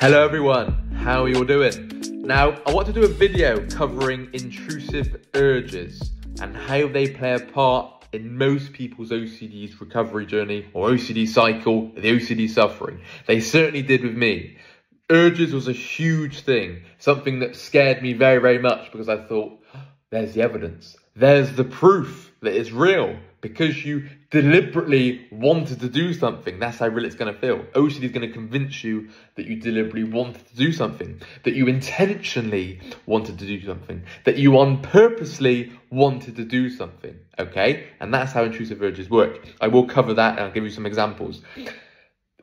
Hello everyone, how are you all doing? Now, I want to do a video covering intrusive urges and how they play a part in most people's OCD's recovery journey or OCD cycle, the OCD suffering. They certainly did with me. Urges was a huge thing, something that scared me very, very much because I thought, there's the evidence. There's the proof that it's real. Because you deliberately wanted to do something, that's how real it's going to feel. OCD is going to convince you that you deliberately wanted to do something, that you intentionally wanted to do something, that you purposely wanted to do something, okay? And that's how intrusive urges work. I will cover that and I'll give you some examples.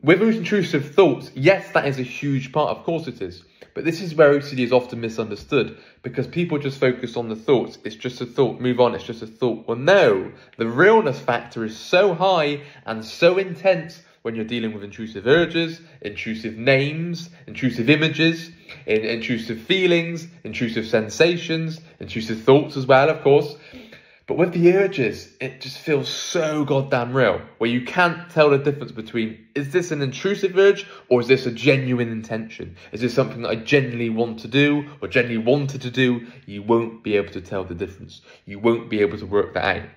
With those intrusive thoughts, yes, that is a huge part, of course it is. But this is where OCD is often misunderstood because people just focus on the thoughts. It's just a thought, move on, it's just a thought. Well, no, the realness factor is so high and so intense when you're dealing with intrusive urges, intrusive names, intrusive images, intrusive feelings, intrusive sensations, intrusive thoughts as well, of course. But with the urges, it just feels so goddamn real, where you can't tell the difference between, is this an intrusive urge or is this a genuine intention? Is this something that I genuinely want to do or genuinely wanted to do? You won't be able to tell the difference. You won't be able to work that out.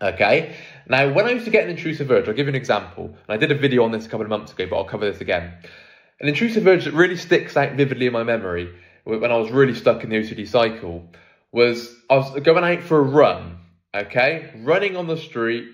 Okay? Now, when I used to get an intrusive urge, I'll give you an example. And I did a video on this a couple of months ago, but I'll cover this again. An intrusive urge that really sticks out vividly in my memory when I was really stuck in the OCD cycle was I was going out for a run, okay? Running on the street,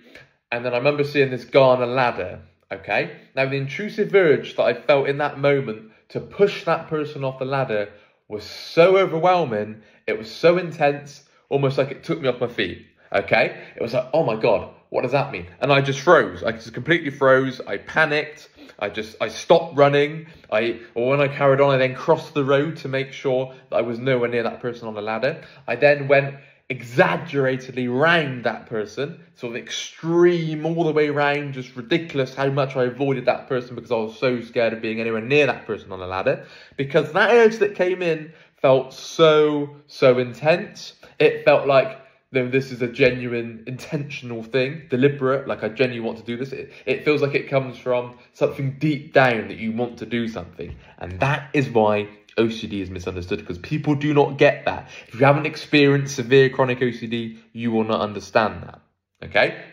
and then I remember seeing this guy on a ladder, okay? Now, the intrusive urge that I felt in that moment to push that person off the ladder was so overwhelming, it was so intense, almost like it took me off my feet, okay? It was like, oh my God, what does that mean? And I just froze. I just completely froze. I panicked. I stopped running. When I carried on, I then crossed the road to make sure that I was nowhere near that person on the ladder. I then went exaggeratedly round that person, sort of extreme all the way round, just ridiculous how much I avoided that person because I was so scared of being anywhere near that person on the ladder. Because that urge that came in felt so intense. It felt like, this is a genuine, intentional thing, deliberate, like I genuinely want to do this. It feels like it comes from something deep down that you want to do something. And that is why OCD is misunderstood, because people do not get that. If you haven't experienced severe chronic OCD, you will not understand that, okay?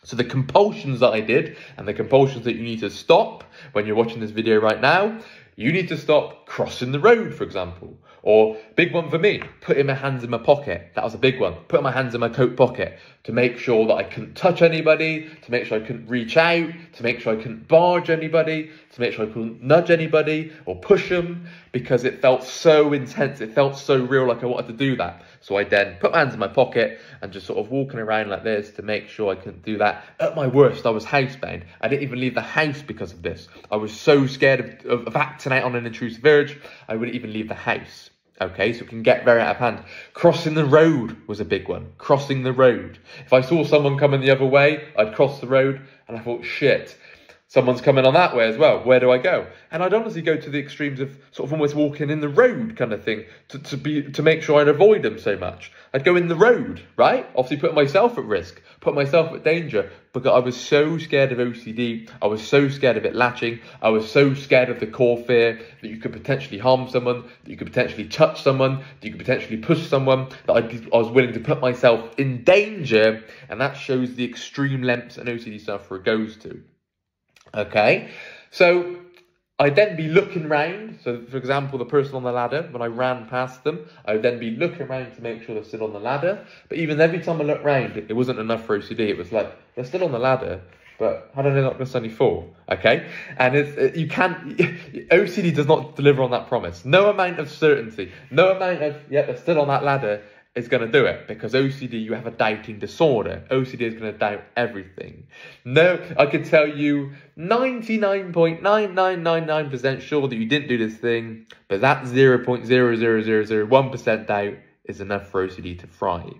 So the compulsions that I did, and the compulsions that you need to stop when you're watching this video right now, you need to stop crossing the road, for example. Or, big one for me, putting my hands in my pocket. That was a big one. Putting my hands in my coat pocket to make sure that I couldn't touch anybody, to make sure I couldn't reach out, to make sure I couldn't barge anybody, to make sure I couldn't nudge anybody or push them, because it felt so intense. It felt so real, like I wanted to do that. So I then put my hands in my pocket and just sort of walking around like this to make sure I couldn't do that. At my worst, I was housebound. I didn't even leave the house because of this. I was so scared of acting out on an intrusive urge, I wouldn't even leave the house. Okay, so it can get very out of hand. Crossing the road was a big one. Crossing the road. If I saw someone coming the other way, I'd cross the road and I thought, shit, someone's coming on that way as well. Where do I go? And I'd honestly go to the extremes of sort of almost walking in the road kind of thing to make sure I'd avoid them so much. I'd go in the road, right? Obviously putting myself at risk, put myself at danger, because I was so scared of OCD. I was so scared of it latching. I was so scared of the core fear that you could potentially harm someone, that you could potentially touch someone, that you could potentially push someone, that I was willing to put myself in danger. And that shows the extreme lengths an OCD sufferer goes to. Okay, so I'd then be looking round. So, for example, the person on the ladder, when I ran past them, I would then be looking around to make sure they're still on the ladder. But even every time I looked round, it wasn't enough for OCD. It was like, they're still on the ladder, but how do they not suddenly fall? Okay, and you can't, OCD does not deliver on that promise. No amount of certainty, no amount of, yeah, they're still on that ladder is going to do it, because OCD, you have a doubting disorder. OCD is going to doubt everything. No, I could tell you 99.9999% sure that you didn't do this thing, but that 0.00001% doubt is enough for OCD to thrive.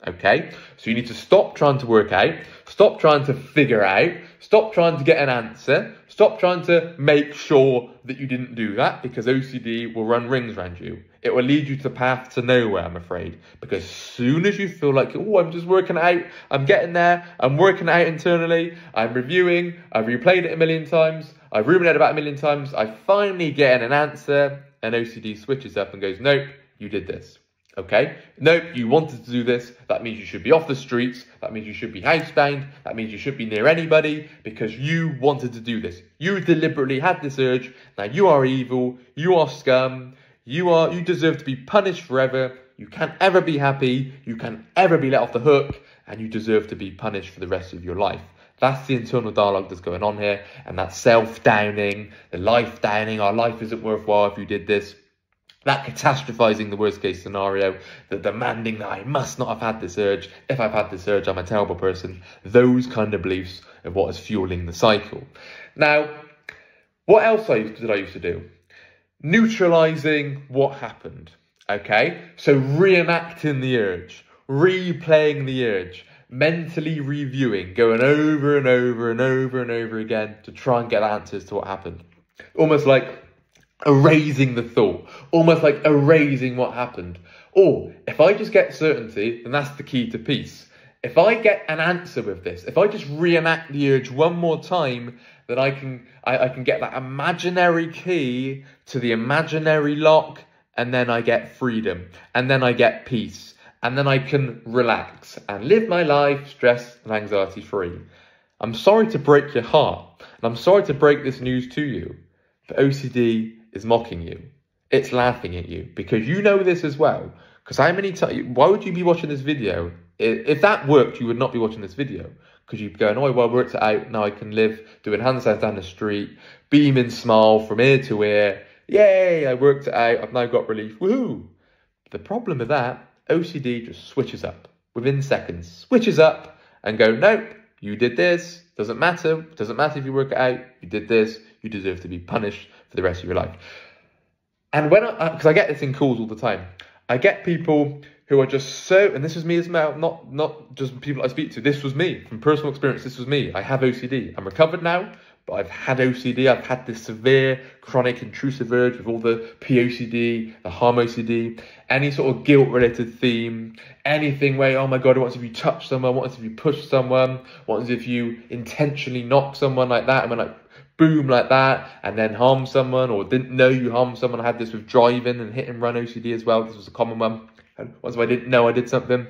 Okay, so you need to stop trying to work out, stop trying to figure out, stop trying to get an answer, stop trying to make sure that you didn't do that, because OCD will run rings around you. It will lead you to the path to nowhere, I'm afraid. Because as soon as you feel like, oh, I'm just working it out, I'm getting there, I'm working it out internally, I'm reviewing, I've replayed it a million times, I've ruminated about it a million times, I finally get an answer, and OCD switches up and goes, nope, you did this. Okay? Nope, you wanted to do this. That means you should be off the streets. That means you should be housebound. That means you should be near anybody because you wanted to do this. You deliberately had this urge. Now you are evil. You are scum. You deserve to be punished forever. You can't ever be happy. You can't ever be let off the hook. And you deserve to be punished for the rest of your life. That's the internal dialogue that's going on here. And that self-downing, the life-downing, our life isn't worthwhile if you did this. That catastrophizing the worst case scenario, the demanding that I must not have had this urge. If I've had this urge, I'm a terrible person. Those kind of beliefs are what is fueling the cycle. Now, what else did I used to do? Neutralizing what happened. Okay, so reenacting the urge, replaying the urge, mentally reviewing, going over and over and over and over again to try and get answers to what happened. Almost like erasing the thought, almost like erasing what happened. Or if I just get certainty, then that's the key to peace. If I get an answer with this, if I just reenact the urge one more time, then I can get that imaginary key to the imaginary lock, and then I get freedom, and then I get peace, and then I can relax and live my life stress and anxiety free. I'm sorry to break your heart, and I'm sorry to break this news to you, but OCD is mocking you. It's laughing at you because you know this as well. Because how many times, why would you be watching this video? If that worked, you would not be watching this video. Because you'd be going, oh, well, I worked it out. Now I can live doing handstands down the street, beaming smile from ear to ear. Yay, I worked it out. I've now got relief. Woohoo. The problem with that, OCD just switches up within seconds. Switches up and go, nope, you did this. Doesn't matter. Doesn't matter if you work it out. You did this. You deserve to be punished for the rest of your life. And when because I get this in calls all the time, I get people who are just so, and this was me as well, not just people I speak to, this was me, from personal experience, this was me. I have OCD. I'm recovered now, but I've had OCD. I've had this severe, chronic, intrusive urge with all the POCD, the harm OCD, any sort of guilt-related theme, anything where, oh my God, what if you touch someone, what if you push someone, what if you intentionally knock someone like that, and when like, boom, like that, and then harm someone, or didn't know you harmed someone. I had this with driving and hit and run OCD as well. This was a common one. And once I didn't know I did something.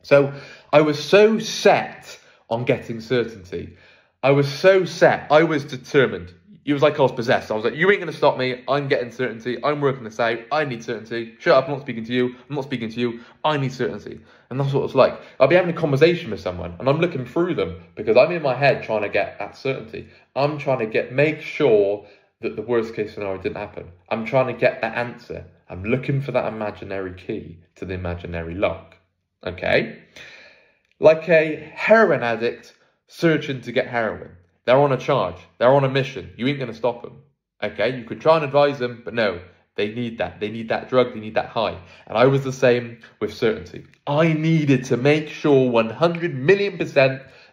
So I was so set on getting certainty. I was so set. I was determined. It was like I was possessed. I was like, you ain't going to stop me. I'm getting certainty. I'm working this out. I need certainty. Shut up. I'm not speaking to you. I'm not speaking to you. I need certainty. And that's what it's like. I'll be having a conversation with someone and I'm looking through them because I'm in my head trying to get that certainty. I'm trying to make sure that the worst case scenario didn't happen. I'm trying to get that answer. I'm looking for that imaginary key to the imaginary lock. Okay? Like a heroin addict searching to get heroin. They're on a charge. They're on a mission. You ain't going to stop them. Okay? You could try and advise them, but no. They need that. They need that drug. They need that high. And I was the same with certainty. I needed to make sure 100 million %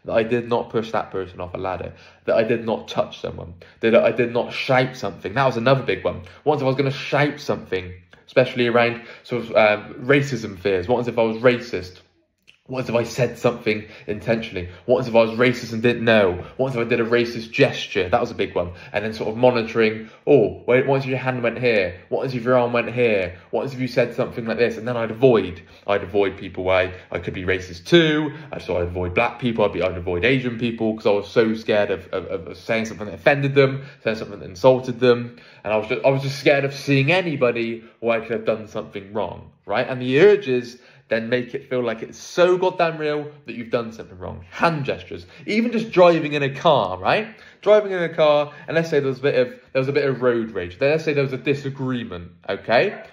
that I did not push that person off a ladder, that I did not touch someone, that I did not shout something. That was another big one. Once if I was going to shout something, especially around sort of racism fears. What if I was racist? What if I said something intentionally? What if I was racist and didn't know? What if I did a racist gesture? That was a big one. And then sort of monitoring, oh, wait, what if your hand went here? What if your arm went here? What if you said something like this? And then I'd avoid people where I could be racist too. So I'd avoid black people, I'd avoid Asian people because I was so scared of saying something that offended them, saying something that insulted them. And I was just scared of seeing anybody where I could have done something wrong, right? And the urges then make it feel like it's so goddamn real that you've done something wrong. Hand gestures, even just driving in a car, right? Driving in a car, and let's say there was a bit of road rage. Let's say there was a disagreement, okay?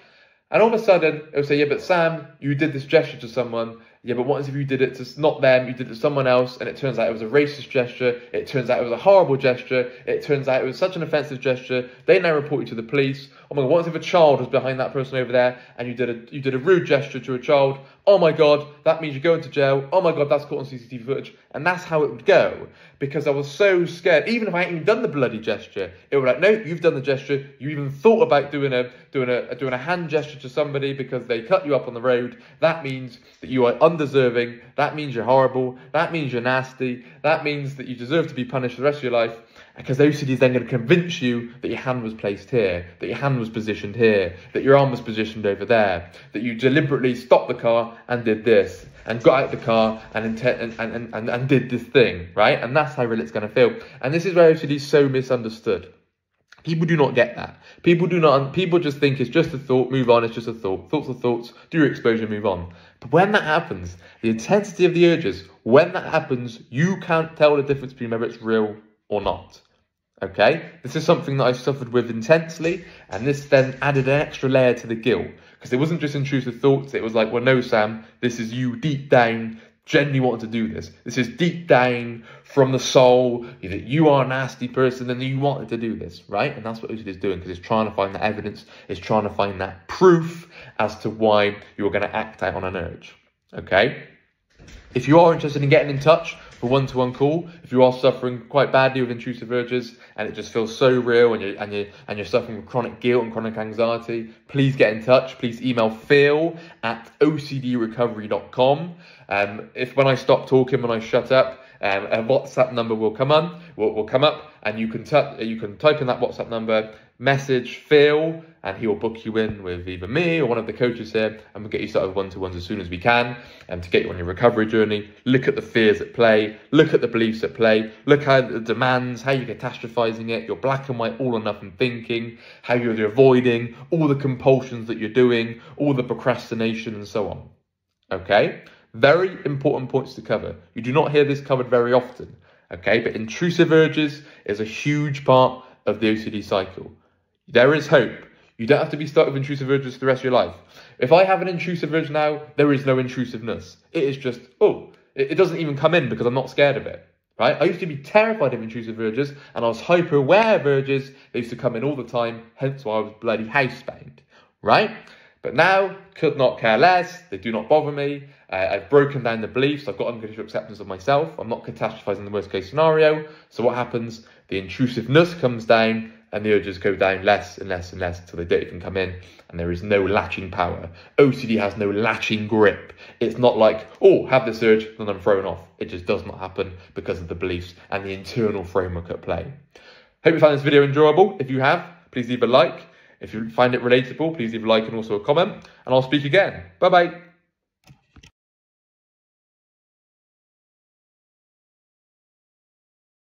And all of a sudden, it would say, yeah, but Sam, you did this gesture to someone. Yeah, but what if you did it to not them, you did it to someone else, and it turns out it was a racist gesture, it turns out it was a horrible gesture, it turns out it was such an offensive gesture, they now report you to the police. Oh my God, what if a child was behind that person over there, and you did a rude gesture to a child? oh my God, that means you go into jail. Oh my God, that's caught on CCTV footage. And that's how it would go, because I was so scared. Even if I hadn't even done the bloody gesture, it would be like, no, you've done the gesture. You even thought about doing a hand gesture to somebody because they cut you up on the road. That means that you are undeserving. That means you're horrible. That means you're nasty. That means that you deserve to be punished for the rest of your life. Because OCD is then going to convince you that your hand was placed here, that your hand was positioned here, that your arm was positioned over there, that you deliberately stopped the car and did this, and got out the car and did this thing, right? And that's how real it's going to feel. And this is where OCD is so misunderstood. People do not get that. People just think it's just a thought, move on, it's just a thought. Thoughts are thoughts, do your exposure, move on. But when that happens, the intensity of the urges, when that happens, you can't tell the difference between whether it's real or not. Okay, this is something that I suffered with intensely, and this then added an extra layer to the guilt, because it wasn't just intrusive thoughts. It was like, well, no, Sam, this is you deep down genuinely wanting to do this. This is deep down from the soul that you are a nasty person and that you wanted to do this, right? And that's what OCD is doing, because it's trying to find that evidence, it's trying to find that proof as to why you're going to act out on an urge. Okay, if you are interested in getting in touch for one-to-one call, if you are suffering quite badly with intrusive urges and it just feels so real, and you're suffering with chronic guilt and chronic anxiety, please get in touch. Please email phil@ocdrecovery.com. If when I stop talking, when I shut up, a WhatsApp number will come up, and you can type in that WhatsApp number, message Phil, and he will book you in with either me or one of the coaches here, and we'll get you started one-to-ones as soon as we can, to get you on your recovery journey. Look at the fears at play, look at the beliefs at play, look at the demands, how you're catastrophizing it, your black and white all or nothing thinking, how you're avoiding, all the compulsions that you're doing, all the procrastination and so on. Okay? Very important points to cover. You do not hear this covered very often. Okay? But intrusive urges is a huge part of the OCD cycle. There is hope. You don't have to be stuck with intrusive urges for the rest of your life. If I have an intrusive urge now, there is no intrusiveness. It is just, it doesn't even come in because I'm not scared of it, right? I used to be terrified of intrusive urges, and I was hyper aware of urges. They used to come in all the time, hence why I was bloody housebound, right? But now, could not care less. They do not bother me. I've broken down the beliefs. I've got unconditional acceptance of myself. I'm not catastrophizing the worst case scenario. So what happens? The intrusiveness comes down, and the urges go down less and less and less until they don't even come in, and there is no latching power. OCD has no latching grip. It's not like, have this urge, then I'm thrown off. It just does not happen because of the beliefs and the internal framework at play. Hope you found this video enjoyable. If you have, please leave a like. If you find it relatable, please leave a like and also a comment, and I'll speak again. Bye-bye.